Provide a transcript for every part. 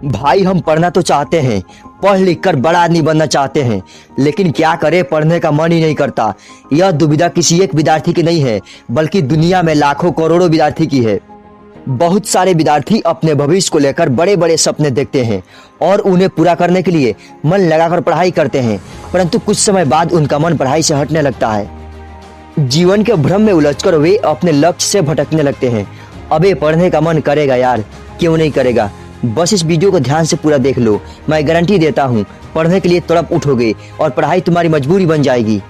भाई हम पढ़ना तो चाहते हैं, पढ़ लिख कर बड़ा आदमी बनना चाहते हैं, लेकिन क्या करें, पढ़ने का मन ही नहीं करता। यह दुविधा किसी एक विद्यार्थी की नहीं है, बल्कि दुनिया में लाखों करोड़ों विद्यार्थी की है। बहुत सारे विद्यार्थी अपने भविष्य को लेकर बड़े बड़े सपने देखते हैं और उन्हें पूरा करने के लिए मन लगाकर पढ़ाई करते हैं, परंतु कुछ समय बाद उनका मन पढ़ाई से हटने लगता है। जीवन के भ्रम में उलझकर वे अपने लक्ष्य से भटकने लगते हैं। अबे पढ़ने का मन करेगा यार, क्यों नहीं करेगा। बस इस वीडियो को ध्यान से पूरा देख लो, मैं गारंटी देता हूँ पढ़ने के लिए तड़प उठोगे और पढ़ाई तुम्हारी मजबूरी बन जाएगी।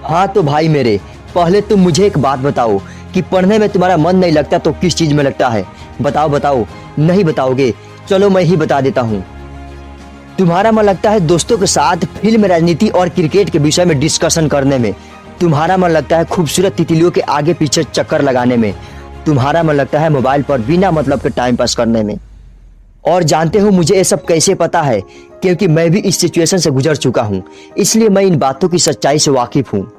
हाँ तो भाई मेरे, पहले तुम मुझे एक बात बताओ कि पढ़ने में तुम्हारा मन नहीं लगता तो किस चीज में लगता है। बताओ बताओ। नहीं बताओगे, चलो मैं ही बता देता हूँ। तुम्हारा मन लगता है दोस्तों के साथ फिल्म, राजनीति और क्रिकेट के विषय में डिस्कशन करने में। तुम्हारा मन लगता है खूबसूरत तितलियों के आगे पीछे चक्कर लगाने में। तुम्हारा मन लगता है मोबाइल पर बिना मतलब के टाइम पास करने में। और जानते हो मुझे ये सब कैसे पता है, क्योंकि मैं भी इस सिचुएशन से गुजर चुका हूँ, इसलिए मैं इन बातों की सच्चाई से वाकिफ हूँ।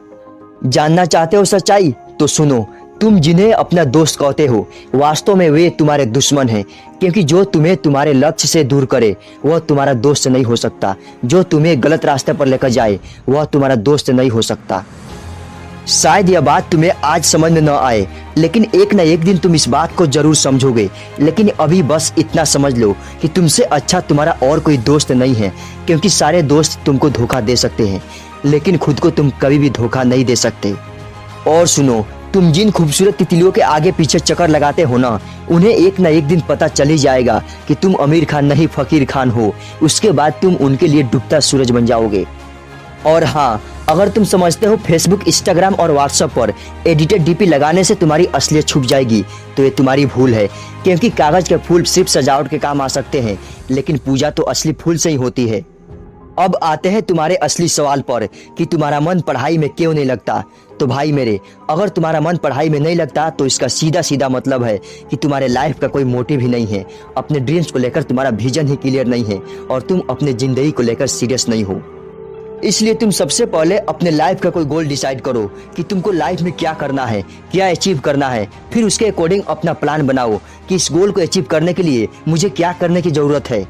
जानना चाहते हो सच्चाई? तो सुनो। तुम जिन्हें अपना दोस्त कहते हो, वास्तव में वे तुम्हारे दुश्मन हैं, क्योंकि जो तुम्हें तुम्हारे लक्ष्य से दूर करे वह तुम्हारा दोस्त नहीं हो सकता। जो तुम्हें गलत रास्ते पर लेकर जाए वह तुम्हारा दोस्त नहीं हो सकता। शायद यह बात तुम्हें आज समझ में न आए, लेकिन एक न एक दिन तुम इस बात को जरूर समझोगे। लेकिन अभी बस इतना समझ लो कि तुमसे अच्छा तुम्हारा और कोई दोस्त नहीं है, क्योंकि सारे दोस्त तुमको धोखा दे सकते हैं, लेकिन खुद को तुम कभी भी धोखा नहीं दे सकते। और सुनो, तुम जिन खूबसूरत तितलियों के आगे पीछे चक्कर लगाते हो ना, उन्हें एक न एक दिन पता चल ही जाएगा कि तुम अमीर खान नहीं फकीर खान हो। उसके बाद तुम उनके लिए डूबता सूरज बन जाओगे। और हाँ, अगर तुम समझते हो फेसबुक, इंस्टाग्राम और व्हाट्सएप पर एडिटेड डीपी लगाने से तुम्हारी असलियत छुप जाएगी, तो ये तुम्हारी भूल है, क्योंकि कागज के फूल सिर्फ सजावट के काम आ सकते हैं, लेकिन पूजा तो असली फूल से ही होती है। अब आते हैं तुम्हारे असली सवाल पर कि तुम्हारा मन पढ़ाई में क्यों नहीं लगता। तो भाई मेरे, अगर तुम्हारा मन पढ़ाई में नहीं लगता तो इसका सीधा सीधा मतलब है कि तुम्हारे लाइफ का कोई मोटिव ही नहीं है, अपने ड्रीम्स को लेकर तुम्हारा विजन ही क्लियर नहीं है और तुम अपने जिंदगी को लेकर सीरियस नहीं हो। इसलिए तुम सबसे पहले अपने लाइफ का कोई गोल डिसाइड करो कि तुमको लाइफ में क्या करना है, क्या अचीव करना है। फिर उसके अकॉर्डिंग अपना प्लान बनाओ कि इस गोल को अचीव करने के लिए मुझे क्या करने की जरूरत है।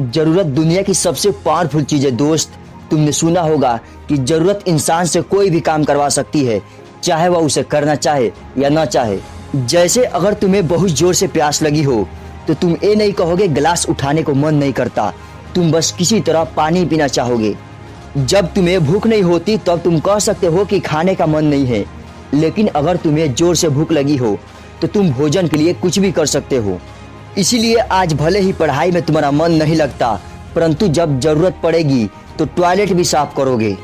जरूरत दुनिया की सबसे पावरफुल चीज है दोस्त। तुमने सुना होगा कि जरूरत इंसान से कोई भी काम करवा सकती है, चाहे वह उसे करना चाहे या ना चाहे। जैसे अगर तुम्हें बहुत जोर से प्यास लगी हो तो तुम ये नहीं कहोगे गिलास उठाने को मन नहीं करता, तुम बस किसी तरह पानी पीना चाहोगे। जब तुम्हें भूख नहीं होती तब तुम कह सकते हो कि खाने का मन नहीं है, लेकिन अगर तुम्हें जोर से भूख लगी हो तो तुम भोजन के लिए कुछ भी कर सकते हो। इसीलिए आज भले ही पढ़ाई में तुम्हारा मन नहीं लगता, परंतु जब जरूरत पड़ेगी तो टॉयलेट भी साफ करोगे।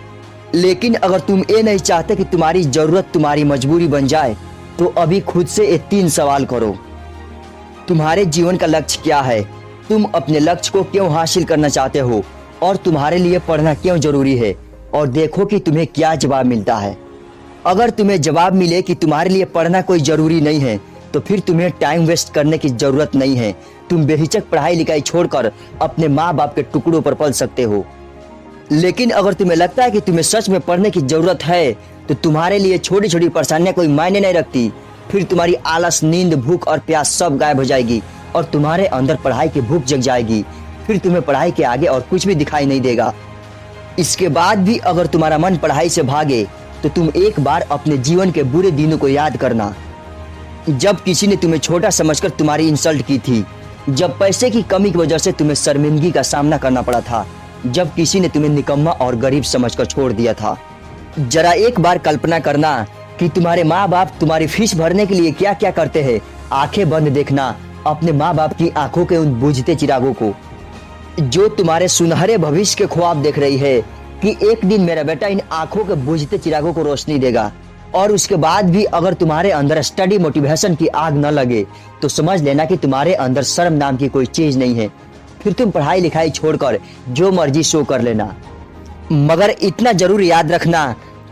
लेकिन अगर तुम ये नहीं चाहते कि तुम्हारी जरूरत तुम्हारी मजबूरी बन जाए, तो अभी खुद से ये 3 सवाल करो। तुम्हारे जीवन का लक्ष्य क्या है? तुम अपने लक्ष्य को क्यों हासिल करना चाहते हो? और तुम्हारे लिए पढ़ना क्यों जरूरी है? और देखो कि तुम्हें क्या जवाब मिलता है। अगर तुम्हें जवाब मिले कि तुम्हारे लिए पढ़ना कोई जरूरी नहीं है, तो फिर तुम्हें टाइम वेस्ट करने की जरूरत नहीं है। तुम बेहिचक पढ़ाई लिखाई छोड़कर अपने माँ बाप के टुकड़ों पर पल सकते हो। लेकिन अगर तुम्हें लगता है कि तुम्हें सच में पढ़ने की जरूरत है, तो तुम्हारे लिए छोटी छोटी परेशानियां कोई मायने नहीं रखती। फिर तुम्हारी आलस, नींद, भूख और प्यास सब गायब हो जाएगी और तुम्हारे अंदर पढ़ाई की भूख जग जाएगी। फिर तुम्हें पढ़ाई के आगे और कुछ भी दिखाई नहीं देगा। इसके बाद भी अगर तुम्हारा मन पढ़ाई से भागे, तो तुम एक बार अपने जीवन के बुरे दिनों को याद करना, जब किसी ने तुम्हें छोटा समझकर तुम्हारी इंसल्ट की थी, जब पैसे की कमी की वजह से तुम्हें शर्मिंदगी का सामना करना पड़ा था, जब किसी ने तुम्हें निकम्मा और गरीब समझकर छोड़ दिया था। जरा एक बार कल्पना करना कि तुम्हारे माँ बाप तुम्हारी फीस भरने के लिए क्या क्या करते हैं। आंखें बंद देखना अपने माँ बाप की आंखों के उन बुझते चिरागों को, जो तुम्हारे सुनहरे भविष्य के ख्वाब देख रही है कि एक दिन मेरा बेटा इन आंखों के बुझते चिरागों को रोशनी देगा। और उसके बाद भी अगर तुम्हारे अंदर स्टडी मोटिवेशन की आग न लगे, तो समझ लेना कि तुम्हारे अंदर शर्म नाम की कोई चीज नहीं है। फिर तुम पढ़ाई लिखाई छोड़कर जो मर्जी शो कर लेना, मगर इतना जरूर याद रखना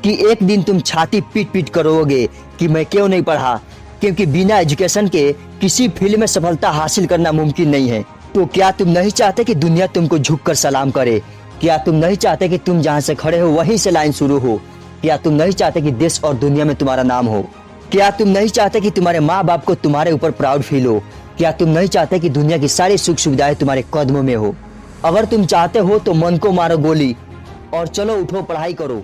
कि एक दिन तुम छाती पीट पीट करोगे कि मैं क्यों नहीं पढ़ा, क्योंकि बिना एजुकेशन के किसी फील्ड में सफलता हासिल करना मुमकिन नहीं है। तो क्या तुम नहीं चाहते कि दुनिया तुमको झुककर सलाम करे? क्या तुम नहीं चाहते कि तुम जहाँ से खड़े हो वहीं से लाइन शुरू हो? क्या तुम नहीं चाहते कि देश और दुनिया में तुम्हारा नाम हो? क्या तुम नहीं चाहते कि तुम्हारे माँ बाप को तुम्हारे ऊपर प्राउड फील हो? क्या तुम नहीं चाहते कि दुनिया की सारी सुख सुविधाएं तुम्हारे कदमों में हो? अगर तुम चाहते हो तो मन को मारो गोली और चलो उठो, पढ़ाई करो।